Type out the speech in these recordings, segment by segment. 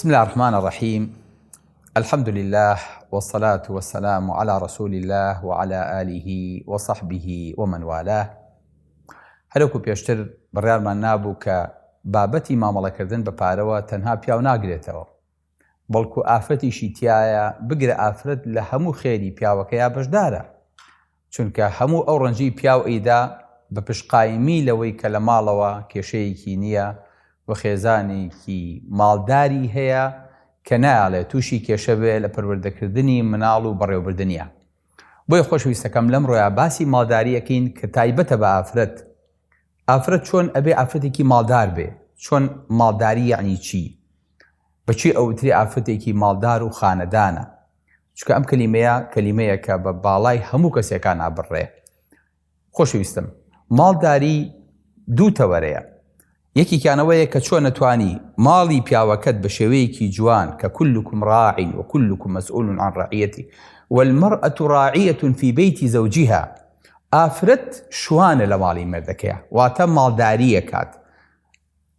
بسم الله الرحمن الرحيم. الحمد لله والصلاة والسلام على رسول الله وعلى آله وصحبه ومن والاه. هەروەکو پێشتر بڕیارمان نابوو کە بابەتی مامەڵەکردن بە پارەوە تەنها پیاو ناگرێتەوە، بەڵکو ئافرەتیشی تایە بگرە ئافرەت لە هەموو خێری پیاوەکەیا بەشدارە، چونکە هەموو ئەو ڕەنجی پیاو ئەیدا بە پشقایمی لەوەی کە لە ماڵەوە کێشەیەکی نییە و خێزانێکی ماڵداری هەیە کە نایڵێت تووشی کێشە بێ لە پەروەردەکردنی مناڵ و بەڕێوەبردنیە. بۆیە خۆشەویستەکەم لەم ڕۆیە باسی ماڵداریەکەین کە تایبەتە بە ئافرەت چۆن ئەبێ ئافرەتێکی ماڵدار بێ، چۆن ماڵداری یعنی چی، بەچی ئەوتری ئافرەتێکی ماڵدار و خانەدانە، چونکە ئەم کەلیمەیە کە بە باڵای هەموو کەسێکان ئابڕێ. خۆشەویستم، ماڵداری دوو تەوەرەیە. یەکێکیانەوەیە کە چۆن نەتوانی ماڵی پیاوەکەت بە شێوەیەکی جوان کە كلكم راع وكلكم مسؤول عن رعيته والمرأة راعية في بيت زوجها. ئافرەت شوانە لە ماڵی مردەکەیە، واتە ماڵداریە کات.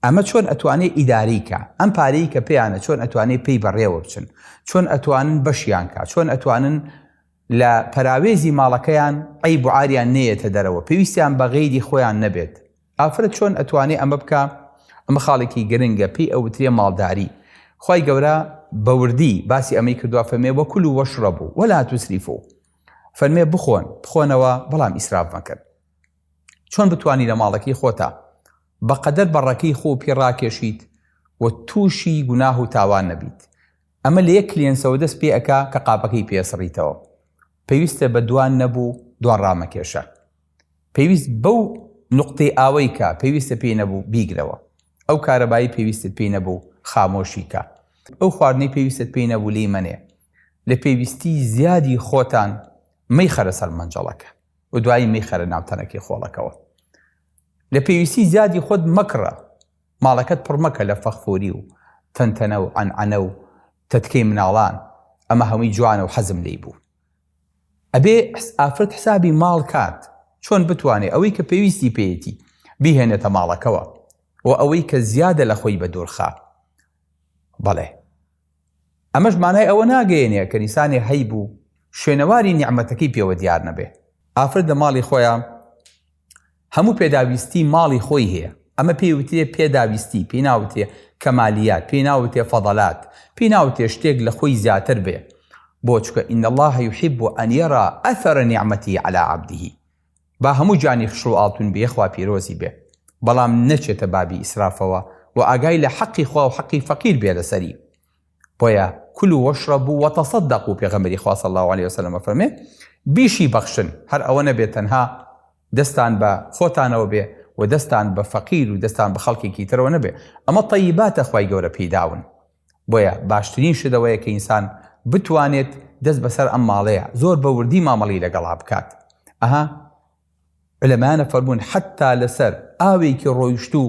ئەمە چۆن ئەتوانێ ئیداریکە، ئەم پارەی کە پێیانە چۆن ئەتوانێ پێی بەڕێوە بچن، چۆن ئەتوانن بەشیان کات، چۆن ئەتوانن لە پەراوێزی ماڵەکەیان عیب و عاریان نەیەتە دەرەوە، پێویستیان بە غەیری خۆیان نەبێت. ئافرەت چۆن ئەتوانێ ئەمە بکە؟ ئەمە خاڵێکی گرنگە، پێی ئەوترێ ماڵداری. خوای گەورە بەوردی باسی ئەمەی کردووە، فەرمێ وەکولوا واشربوا ولا تسرفوا، فەرمێ بخۆنەوە بەڵام ئیسراف مەکەن. چۆن بتوانی لە ماڵەکەی خۆتە بەقەدەر بەڕەکەی خۆ پێ ڕاکێشیت و تووشی گوناه و تاوان نەبیت. ئەمە لە یەک کلێنسەوە دەست پێ ئەکا کە قاپەکەی پێسڕیتەوە، پێویستە بە دوان نەبوو دوان ڕامەکێشە، پێویست بەو نقطەی ئاوەی کە پێویستە پێی نەبوو بیگرەوە، ئەو کارەبایی پێویستت پێی نەبوو خامۆشی کە، ئەو خواردنەی پێویستت پێی نەبوو لی منێ. لە پێویستی زیادی خۆتان مەی خەرە سەر مەنجەڵەکە و دوایی مەی خەرە ناوتەنەکەی خۆڵەکەوە. لە پێویستی زیادی خۆت مەکڕە، ماڵەکەت پڕ مەکە لە فەخفۆری و تەنتەنە و عەنعەنە و تەتکەی مناڵان، ئەمە هەمووی جوانە و حەزم لێی بوو. ئەبێ ئافرەت حسابی ماڵ کات، چۆن بتوانێ ئەوەی کە پێویستی پێیەتی بیهێنێتە ماڵەکەوە و ئەوەی کە زیادە لە خۆی بە دوورخا. بەڵێ ئەمەش مانای ئەوە ناگەیەنێ کە نیسانێ هەی بوو شوێنەواری نیعمەتەکەی پێوە دیار نەبێ. ئافرەت لە ماڵی خۆیان هەموو پێداویستی ماڵی خۆی هەیە، ئەمە پێوترێ پێداویستی، پێی ناوتێ کەمالیات، پێی ناوتێ فەضەلات، پێی ناوتێ شتێک لە خۆی زیاتر بێ. بۆ چکە ئین الله يحب أن يرى أثر نعمته على عبده. با هەموو جانی خشوع و ئاڵتون بێ، خوا پیرۆزی بێ، بەڵام نەچێتە بابی ئیسرافەوە و ئاگای لە حەقی خوا و حەقی فەقیر بێ لەسەری. بۆیە كلوا واشربوا وتصدقوا، پێغەمبەری خوا صلی الله عليه وسلم فەرمێ بیشی بەخشن، هەر ئەوە نەبێت تەنها دەستان بە خۆتانەوە بێ و دەستان بە فەقیر و دەستان بە خەڵکێکی ترەوە نەبێ. ئەمە طەیباتە خوای گەورە پێداون. بۆیە باشترین شتەوەیە کە ئینسان بتوانێت دەست بەسەر ئەم ماڵەیە زۆر بەوردی مامەڵی لەگەڵا بکات. علەمانە فەرموون حتا لەسەر ئاوێکی ڕۆیشت و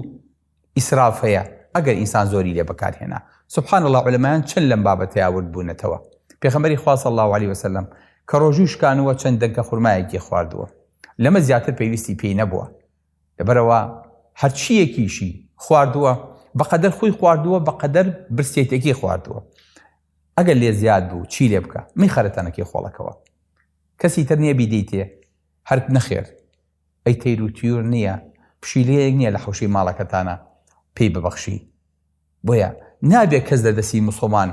ئیسراف هەیە ئەگەر ئینسان زۆری لێ بەکارهێنا. سبحان الله، علەمایان چەند لەم بابەتەیە ورد بوونەتەوە. پێغەمبەری خوا صلی الله عليه وسلم کە ڕۆژوو شکانووە چەند دەنگە خورمایەکی خواردووە، لەمە زیاتر پێویستی پێی نەبووە، لەبەرەوە هەرچیەکیشی خواردووە بەقەدەر خۆی خواردووە، بەقەدەر برسێتێکی خواردووە. ئەگەر لێ زیاد بوو چی لێ بکە؟ می خەرەتەنەکەی خۆڵەکەوە. کەسی تر نییە بیدەیتێ هەر نەخێر، ئەی تەیر و تیور نییە، پشیلەیەک نییە لە حەوشەی ماڵەکەتانە پێی ببەخشی. بۆیە نابێ کەس لە دەستی موسڵمان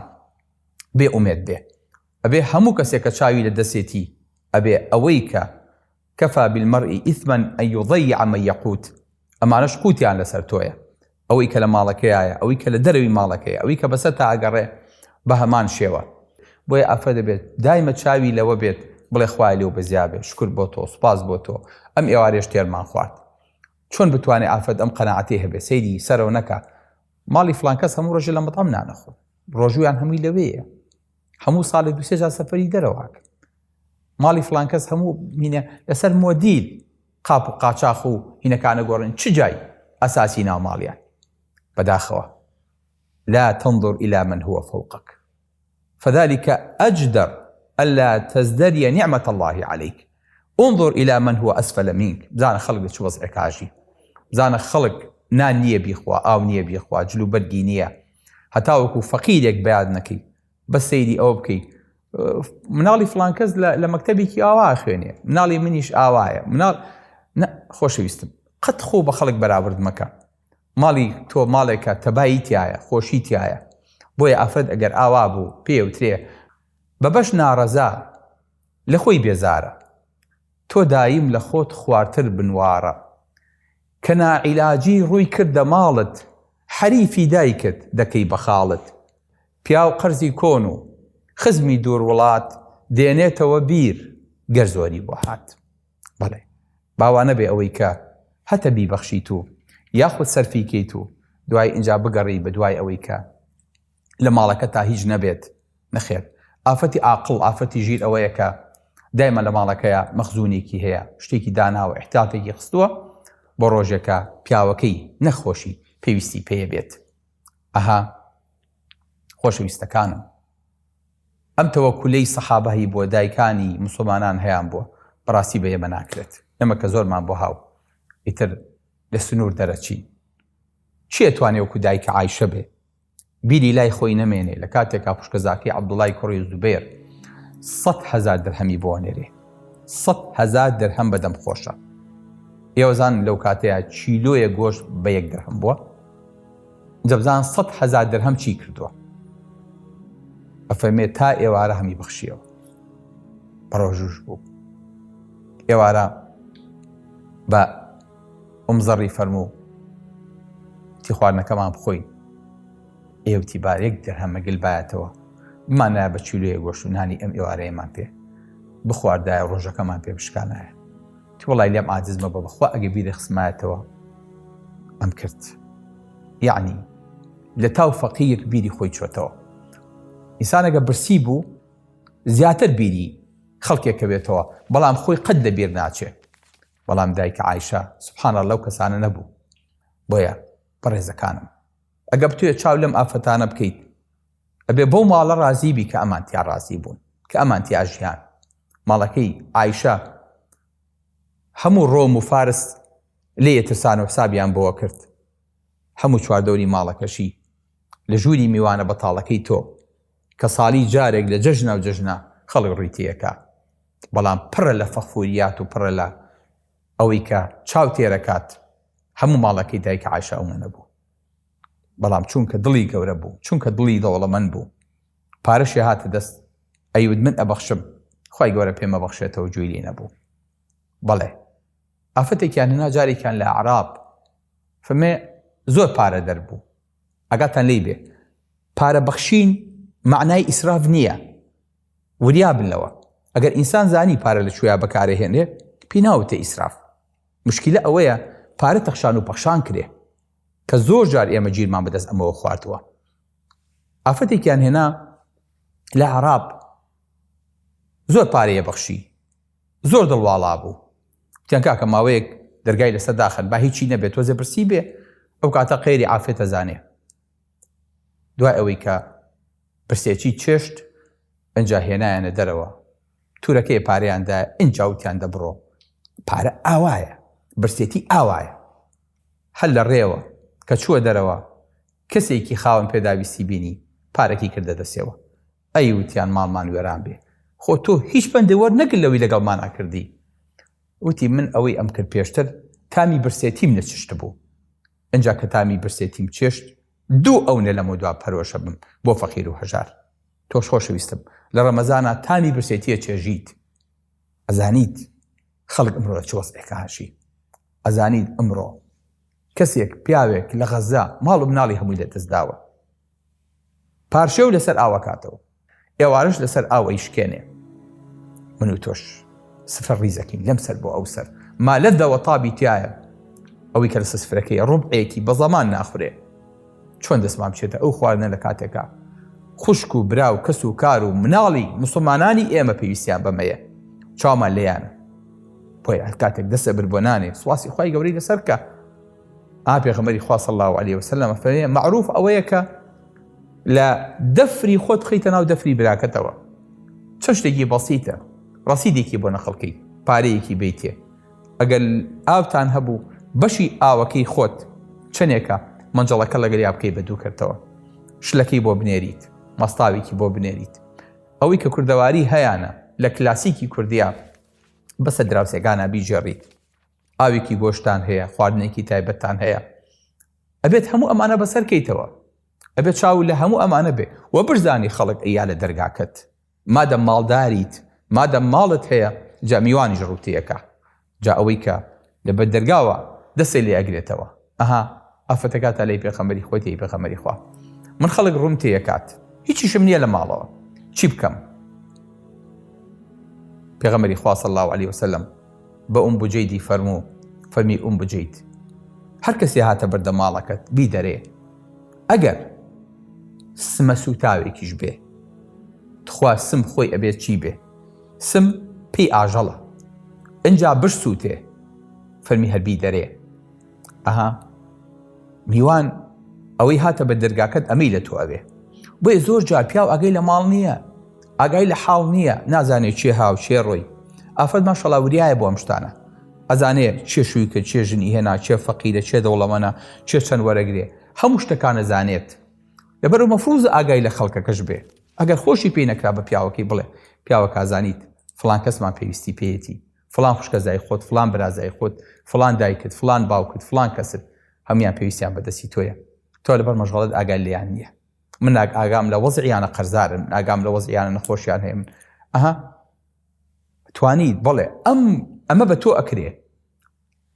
بێ ئومێد بێ، ئەبێ هەموو کەسێک کە چاوی لە دەستێتی ئەبێ ئەوەی کە کەفا بالمەرئی ئیثما ئەن یضەیع من یەقوت، ئەمانەش قوتیان لەسەر تۆیە، ئەوەی کە لە ماڵەکەیایە، ئەوەی کە لە دەرەوی ماڵەکەیە، ئەوەی کە بەسەر تا ئەگەڕێ بە هەمان شێوە. بۆیە ئافرەت دەبێت دایمە چاوی لەوە بێت بڵێ خوای لێو بەزیا بێ، شکر بۆ تۆ، سوپاس بۆ تۆ، ئەم ئێوارێش تێرمان خوارد. چۆن بتوانێت ئافرەت ئەم قەناعەتەی هەبێ، سەیری سەرەوە نەکە ماڵی فڵان کەس هەموو ڕۆژێ لە مەتام نانەخۆن، ڕۆژویان هەمووی لەوەیە، هەموو ساڵێک دوو سێ جار سەفەری دەرەوەک، ماڵی فڵان کەس هەموو مینە لەسەر مۆدیل قاپ و قاچاق و هینەکانە گۆڕن، چ جای ئەساسی ناو ماڵیان. بەداخەوە لا تنظر إلى من هو فوقك فذلك أجدر ألا تزدري نعمة الله عليك، انظر إلى من هو أسفل منك. بزانە خەڵک چ وەزعێک ئاژی، بزانە خەڵک نان نییە بیخوا، ئاو نییە بیخوا، جلو بەرگی نییە، هەتاوەکو فەقیرێک بەیاد نەکەی بەس سەیری ئەوە بکەی مناڵی فڵان کەس لە مەکتەبێکی ئاوا خوێنێ مناڵی منیش ئاوایە خۆشەویستم قەت خۆ بە خەڵک بەراورد مەکە ماڵی تۆ ماڵێکە تەبایی تایە خۆشی تایە بۆیە ئافرەت ئەگەر ئاوا بوو پێوترێ بەبەش ناڕەزا لە خۆی بێزارە تۆ دایم لە خۆت خواردتر بنوارە کە ناعیلاجی ڕووی کردە ماڵت حەریفی دایکت دەکەی بە خاڵت پیا و قەرزی کۆن و خزمی دوور وڵات دێنێتەوە بیر گەر زۆری بۆ هات بەڵێ باوانە بێ ئەوەی کە هەتە بیبەخشیت و یاخود سەرفی کەیت و دوای ئینجا بگەڕی بە دوای ئەوەی کە لە ماڵەکە تا هیچ نەبێت نەخێر ئافەتی عاقڵ ئافەتی ژیر ئەوەیە کە دایما لە ماڵەکەیە مەخزوونێکی هەیە شتێکی داناوە احتیاطێکی خستووە بۆ ڕۆژێکە پیاوەکەی نەخۆشی پێویستی پێیە بێت ئەها خۆشەویستەکانم ئەم تەوەکولەی سەحابەی بۆ دایکانی موسڵمانان هەیان بووە بەڕاستی بە ئێمە ناکرێت ئێمە کە زۆرمان بۆ هاو ئیتر لە سنوور دەرەچی چی ئەتوانێ وەکو دایکە عایشە بێ بیری لای خۆی نەمێنێ لە کاتێکا خوشکەزاکەی عەبدوڵای کوڕی زوبەیر 100,000 دەرهەمی بۆ نێرێ 100,000 دەرهەم بەدەم خۆشە ئێوەزان لەو کاتەیە چیلۆیە گۆشت بە 1 دەرهەم بووە جەبزان 100,000 دەرهەم چی کردووە ئەفەرمێ تا ئێوارە هەمی بەخشیەوە بەڕۆژوش بوو ئێوارە بە ئومزەڕی فەرموو تی خواردنەکەمان بخۆین ئێوتی با 1 دەرهەمە گلبایەتەوە بمانایە بە چیلۆیە گۆشت و نانی ئەم ئێوارەیەمان پێ بخواردایە ڕۆژەکەمان پێ بشکانایە تی وەڵای لێم عاجزمە بە بەخوا ئەگە بیری خسمایەتەوە ئەم کرد یعنی لە تاو فەقیرێک بیری خۆی چۆتەوە ئینسانەگە برسی بوو زیاتر بیری خەڵکێکە بێتەوە بەڵام خۆی قەت لە بیر ناچێت بەڵام دایکە عایشە سوبحانە لەو کەسانە نەبوو بۆیە بەڕێزەکانم ئەگە بتوێت چاو لەم ئافەتانە بکەیت ئەبێ بەو ماڵە رازی بی کە ئەمانتیا رازی بوون کە ئەمانتیا ژیان ماڵەکەی عایشە هەموو ڕۆم و فارس لێ ترسان و حسابیان بۆوە کرد هەموو چواردەوری ماڵەکەشی لە ژووری میوانە بەتاڵەکەی تۆ کە ساڵی جارێک لە جەژنە و جەژنە خەڵک ڕوویتیەکە بەڵام پڕە لە فەخفوریات و پڕە لە ئەوەی کە چاو تێرەکات هەموو ماڵەکەی دایکە عایشە ئەوە نەبوو بەڵام چونکە دڵی گەورە بوو چونکە دڵی دەوڵەمەند بوو پارەشی هاتە دەست ئەیود من ئەبەخشم خوای گەورە پێمە بەخشێتەوە جوێی لێ نەبوو بەڵێ ئافەتێکیان هێنا جارێکیان لە عەراب فەرمێ زۆر پارە دەربوو ئەگاتان لێی بێ پارە بەخشین معنای ئیسراف نییە وریا بنەوە ئەگەر ئینسان زانی پارە لە کوێیە بەکارهێنێ پێی ناوتە ئیسراف مشکلە ئەوەیە پارە تەخشان و پەخشان کرێ کە زۆر جار ئێمە گیرمان بەدەست ئەمەوە خواردووە ئافەتێکیان هێنا لە عەراب زۆر پارەیە بەخشی زۆر دڵواڵا بوو تیان کاکە ماوەیەک دەرگای لەسەر داخن با هیچی نەبێت تۆزێ پرسی بێ ئەو کاتە قەیری عافێتە زانێ دوای ئەوەی کە پرسێکی چێشت ئەنجا هێنایانە دەرەوە تورەکەی پارەیاندا ئینجا وتیان دەبڕۆ پارە ئاوایە برسێتی ئاوایە هەل لە ڕێوە کە چووە دەرەوە کەسێکی خاوەن پێداویستی بینی پارەکی کردە دەسێەوە ئەی وتیان ماڵمان وێران بێ خۆ تۆ هیچ بەندەوەر نەگرت لەوەی لەگەڵمانە کردی وتی من ئەوەی ئەم کرد پێشتر تامی برسێتیم نەچشت بوو ئەنجا کە تامی برسێتیم چێشت دوو ئەوە لەمە دوا پەرۆشە بم بۆ فەقیر و هەژار تۆش خۆشەویستم لە ڕەمەزانە تامی برسێتیە چێژیت ئەزانیت خەڵک ئەمڕۆ لە چ وەزعێکە هاشی ئەزانیت ئەمڕۆ کەسێک پیاوێک لە غەزا ماڵ و مناڵی هەمووی لە دەستداوە پارشە و لەسەر ئاوە کاتەوە ئێوارش لەسەر ئاوەی شکێنێ من و تۆش سفر ڕیزەکەین لەم سەر بۆ ئەو سەر ما لەدەوە تابی تایە ئەوەی کە لە سفرەکەی ڕوبعێکی بە زەمان ناخورێ چۆن دەستمان بچێتە ئەو خواردنە لە کاتێکا خوشک و برا و کەس و کار و مناڵی موسڵمانانی ئێمە پێویستیان بەمەیە چاومان لێیانە بۆیە کاتێک دەستە بر بۆ نانێ سواسی خوای گەورەی لەسەر کە پێغەمبەری خوا صلی الله علیه وسلم فەرمێ معروف ئەوەیە کە لە دەفری خۆت خەیتە ناو دەفری براکەتەوە چ شتێکی بەسیتە ڕەسیدێکی بۆ نەخەڵکی پارەیەکی بیتێ ئەگەر ئاوتان هەبوو بەشی ئاوەکەی خۆت چنێکە منجەڵەکە لەگەڵ یا بکەی بە دوو کردەوە شلەکەی بۆ بنێریت، مەستاوێکی بۆ بنێریت. ئەوەی کە کوردەواری هەیەە لە کلاسیکی کوردیا بەسە دراوسێکانە بیجێڕیت، ئاوێکی گۆشتان هەیە، خواردنێکی تایبەتتان هەیە، ئەبێت هەموو ئەمانە بەسەرکەیتەوە، ئەبێت چاو لە هەموو ئەمانە بێ و برزانی خەڵک ئەیا لە دەرگاکەت مادە ماڵداریت، مادە ماڵت هەیە جا میوانی ژڕوتیەکە، جا ئەوەی کە لە بەر دەرگاوە دەسێ لێ ئەگرێتەوە ئەها ئافەتەکە تا لەی پێغەمبەری خۆتی پێغەمبەری خوا من خەڵک ڕووم تێکات هیچیشم نییە لە ماڵەوە چی بکەم؟ پێغەمبەری خوا صلی الله علیه وسلم بە بجەیدی فەرمی بجەید هەر کەسێ هاتە بەردە ماڵەکەت بی دەرێ ئەگەر سمە سوتاوێکیش بێ تخوا سم خۆی ئەبێت چی بێ؟ سم پێی ئاژەڵە ئەنجا بش سووتێ فەرمی هەربی دەرێ ئەها میوان ئەوەی هاتە بە دەرگاکەت ئەمەی لە تۆ ئەوێ بۆیە زۆر جار پیاو ئاگەی لە ماڵ نییە، ئاگای لە حاڵ نییە، نازانێت چێ هاو چێ ڕۆی ئافەت ماشەڵڵا وریایە بۆ ئەم شتانە، ئەزانێ چێ شووی کە چێ ژنی هێنا چێ فەقیرە چێ دەوڵەمەنە چێ چەند وەرەگرێ هەموو شتەکانە زانێت لەبەرەوە مەفروزە ئاگای لە خەڵکەکەش بێ ئەگەر خۆشی پێی نەکرا بە پیاوەکەی بڵێ پیاوەکە ئازانیت فڵان کەسمان پێویستی پێیەتی فڵان خوشکەزای خۆت فڵان برازای خۆت فڵان دایکت فڵان باوکت فڵان کەست هەمویان پێویستیان بەدەستی تۆیە تۆ لەبەر مەشغەڵت ئاگای لێیان نییە من ئاگام لە وەزعیانە قەرزارن ئاگام لە وەزعیانە نەخۆشیان هەیە من ئەها توانیت بڵێ ئەمە بە تۆ ئەکرێ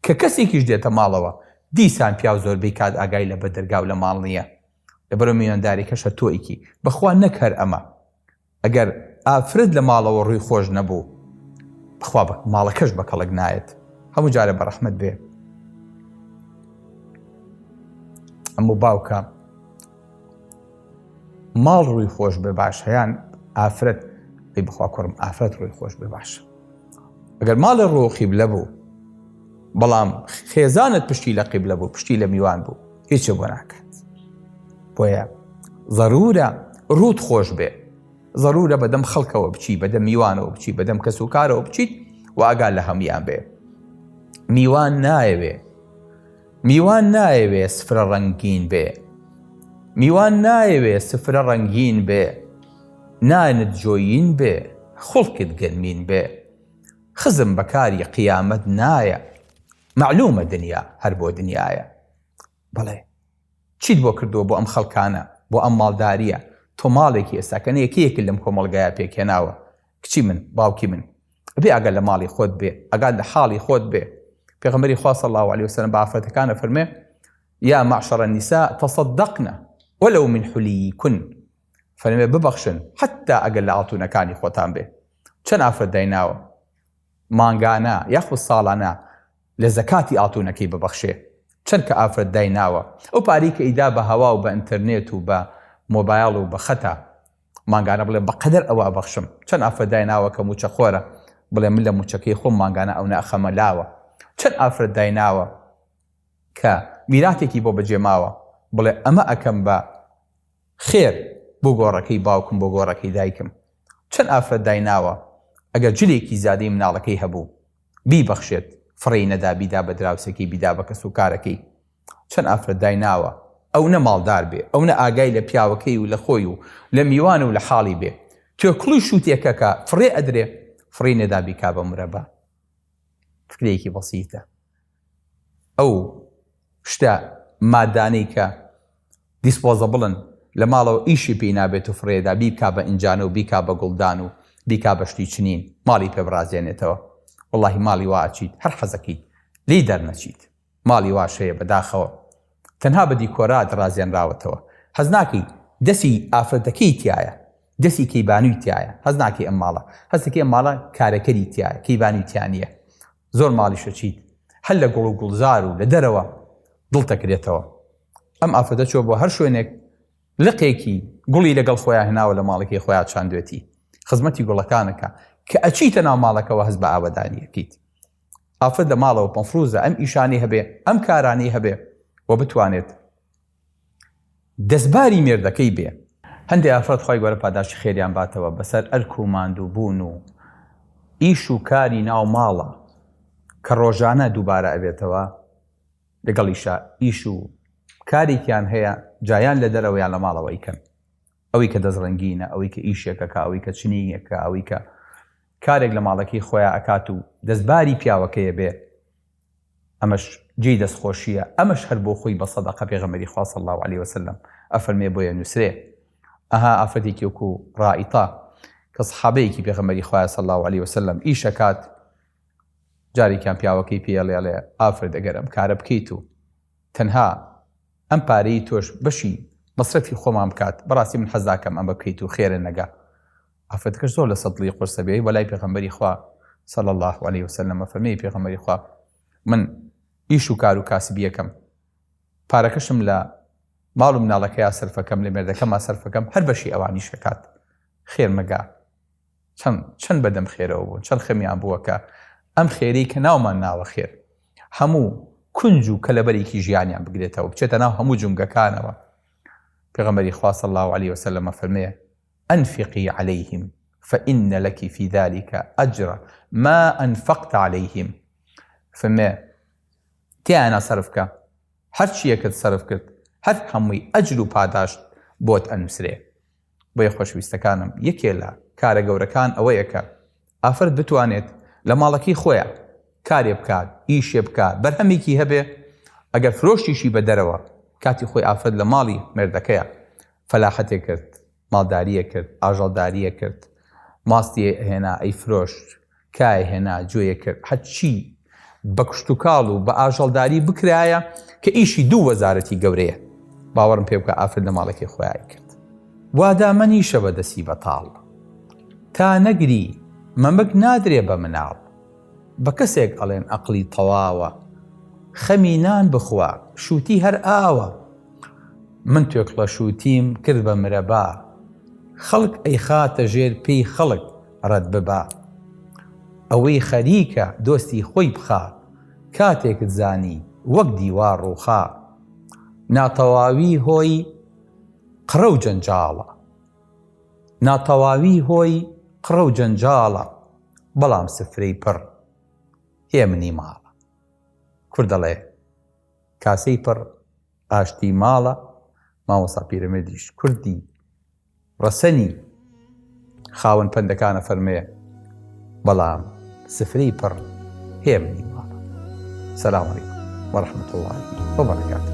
کە کەسێکیش دێتە ماڵەوە دیسان پیاو زۆربەی کات ئاگای لە بەدەرگا و لە ماڵ نییە لەبەرەوە میوانداریکەشە تۆیکی بەخوا نەکەر ئەمە ئەگەر ئافرەت لە ماڵەوە ڕووی خۆش نەبوو بخوا ماڵەکەش بە کەڵک نایەت هەموو جارە بە ڕەحمەت بێ ئەموو باوکە ماڵ ڕووی خۆش بێ باش هەیان ئافرەت ئەی بخوا کوڕم ئافرەت ڕووی خۆش بێ باش ئەگەر ماڵە ڕۆ قیبلە بوو بەڵام خێزانت پشتی لە قیبلە بوو پشتی لە میوان بوو هیچ بۆ ناکات بۆیە ضرورە ڕووت خۆش بێ ضرورە بەدەم خەڵکەوە بچی بەدەم میوانەوە بچی بەدەم کەس و کارەوە بچیت و ئاگال لە هەمویان بێ میوان نایەوێ سفرە ڕەنگین بێ میوان نایەوێ سفرە ڕەنگین بێ نانت جۆیین بێ خوڵکت گەرمین بێ خزم بەکاری قیامەت نایە معلومە دنیا هەر بۆ دنیایە بەڵێ چیت بۆ کردووە بۆ ئەم خەڵکانە بۆ ئەم ماڵداریە تۆ ماڵێکی ئێستاکەنە یەکەیەک لەم کۆمەڵگایە پێکهێناوە کچی من باوکی من بێ ئەگەر لە ماڵی خۆت بێ ئەگەر لە حاڵی خۆت بێ پێغەمبەری خوا صلی الله علیه وسلم بە ئافرەتەکانە فەرمێ یا معشر النساء تصدقن ولو من حلیکن فەرمێ ببەخشن حتا ئەگەر لە ئاڵتوونەکانی خۆتان بێ چەند ئافرەت دایناوە مانگانە یاخود ساڵانە لە زەکاتی ئاڵتوونەکەی ببەخشێ چەند کە ئافرەت دایناوە ئەو پارەی کە ئیدا بە هەوا و بە ئینتەرنێت و بە مۆبایڵ و بە خەتە مانگانە بڵێ بەقەدەر ئەوە ئەبەخشم چەند ئافرەت دایناوە کە موچە خۆرە بڵێ من لە موچەکەی خۆم مانگانە ئەو نەخەمە لاوە چەند ئافرەت دایناوە کە میراتێکی بۆ بەجێماوە بڵێ ئەمە ئەکەم بە خێر بۆ گۆڕەکەی باوکم بۆ گۆڕەکەی دایکم چەند ئافرەت دایناوە ئەگەر جلێکی زیادەی مناڵەکەی هەبوو بیبەخشێت فڕی نەدا بیدا بە دراوسێکی بیدا بە کەس و کارەکەی چەند ئافرەت دایناوە ئەو نە ماڵدار بێ ئەو نە ئاگای لە پیاوەکەی و لە خۆی و لە میوان و لە حاڵی بێ تۆ کڵی شووتێکەکە فڕێ ئەدرێ فڕی نەدا بیکا بە مرەبە فکرێکی بەسیتە ئەو شتە مادانەی کە دیسپۆزەبڵن لە ماڵەوە ئیشی پێی نابێت و فڕێدا بیکا بە ئینجانە و بیکا بە گوڵدان و بیکا بە شتی چنین ماڵی پێبڕازێنێتەوە واللهی ماڵی وا ئەچیت هەر حەزەکەیت لی دەرنەچیت ماڵی واشەیە بەداخەوە تەنها بە دیکۆرات ڕازێنراوەتەوە حەز ناکەی دەسی ئافرەتەکەی تایە دەسی کەیبانووی تایە حەز ناکەی ئەم ماڵە هەستەکەی ئەم ماڵە کارەکەری تایە کەیبانووی تیانە زۆر ماڵیشە چیت هەر لە گوڵ و گوڵزار و لە دەرەوە دڵتەکرێتەوە ئەم ئافرەتە چۆ بۆ هەر شوێنێک لقێکی گوڵی لەگەڵ خۆیان هێناوە لە ماڵەکەی خۆیان چاندوێتی خزمەتی گوڵەکانەکە کە ئەچیتە ناو ماڵەکەەوە هەست بە ئاوەدانیەکەیت ئافرەت لە ماڵەوە پەنفروزە ئەم ئیشانی هەبێ ئەم کارانی هەبێ و بتوانێت دەستباری مێردەکەی بێ هەندێک ئافرەت خۆی گەورە پاداشی خێریان باتەوە بەسەر ئەرک و ماندوو بوون و ئیش و کاری ناو ماڵە کە ڕۆژانە دووبارە ئەبێتەوە لەگەڵ ئیش و کارێکیان هەیە جایان لە دەرەوەیان لە ماڵەوە ئیکەن، ئەوەی کە دەزڕەنگینە، ئەوەی کە ئیشێکەکە، ئەوەی کە چنینێکە، ئەوەی کە کارێک لە ماڵەکەی خۆیان ئەکات و دەستباری پیاوەکەیە بێ، ئەمەش جێی دەستخۆشیە، ئەمەش هەر بۆ خۆی بە سەدەقە پێغەمبەری خوا صلی الله علیه وسلم ئەفەرمێ بۆیە نووسرێ. ئەها ئافرەتێکی وەکو ڕائیتا کە سەحابەیەکی پێغەمبەری خوا صلی الله علیه وسلم ئیشەکات، جارێکیان پیاوەکەی پێڵێ ئافرەت ئەگەر ئەم کارە بکەیت و تەنها ئەم پارەی تۆش بەشی مەصرفی خۆمان بکات، بەڕاستی من حەز داکەم ئەمە بکەیت و خێرە نەگا. ئافرەتەکەش زۆر لە سەدڵی قورسە بێ وەلای پێغەمبەری خوا صلی الله علیه وسلم فەرمێ پێغەمبەری خوا من ئیش و کار و کاسبیەکەم، پارەکەشم لە ماڵ و مناڵەکەیان سەرفەکەم، لە مێردەکەما سەرفەکەم، هەر بەشی ئەوانی شەکات، خێر مەگا. چەند بەدەم خێرەوە بوون، چەند خەمیان بووە کە ئەم خێرەی کە ناومان ناوە خێر هەموو کونج و کەلەبەرێکی ژیانیان بگرێتەوە بچێتە ناو هەموو جونگەکانەوە. پێغەمبەری خوا صلی الله علیه وسلم فەرمێ أنفقي عليهم فإن لك في ذلك أجر ما أنفقت عليهم. فما تیانە سەرفکە، هەر چیەکەت سەرف کرد هەر هەمووی ئەجر و پاداشت بۆت ئەنووسرێ. بۆیە خۆشەویستەکانم، یەکێ لە کارە گەورەکان ئەوەیە کە ئافرەت بتوانێت لە ماڵەکەی خۆیان کارێ بکات، ئیشێ بکات، بەرهەمێکی هەبێ. ئەگەر فرۆشتیشی بەدەرەوە کاتی خۆی ئافرەت لە ماڵی مێردەکەیە فەلاحەتێ کرد، ماڵداریە کرد، ئاژەڵداریە کرد، ماستیە هێنا ئەیفرۆشت، کایە هێنا گوێیە کرد، هەرچی بە کشت و کاڵ و بە ئاژەڵداری بکرایە کە ئیشی دوو وەزارەتی گەورەیە، باوەڕم پێ بکە ئافرەت لە ماڵەکەی خۆیان کرد. وادامەنیشە بەدەسی بەتاڵ تا نەگری مەمەک نادرێ بە مناڵ، بە کەسێک ئەڵێن ئەقلی تەواوە، خەمی نان بخوا شووتی هەر ئاوە. من توێک لە شووتیم کرد بە مرەبا، خەڵک ئەی خاتە ژێر پێی خەڵک ڕەت ببا. ئەوەی خەریکە دۆستی خۆی بخا، کاتێکت زانی وەک دیوار ڕووخا. ناتەواوی هۆی قڕە و جەنجاڵە، ناتەواوی هۆی قڕە و جەنجاڵە، بەڵام سفرەی پڕ هێ منی ماڵە. کورد دەڵێ کاسەی پڕ ئاشتی ماڵە، مامۆستا پیرەمێردیش کوردی ڕەسەنی خاوەن پەندەکانە فەرمێ بەڵام سفرەی پڕ هێ منی ماڵە. سەلام عەلەیکوم وەرەحمەتوڵڵاهی وبەرەکاتوه.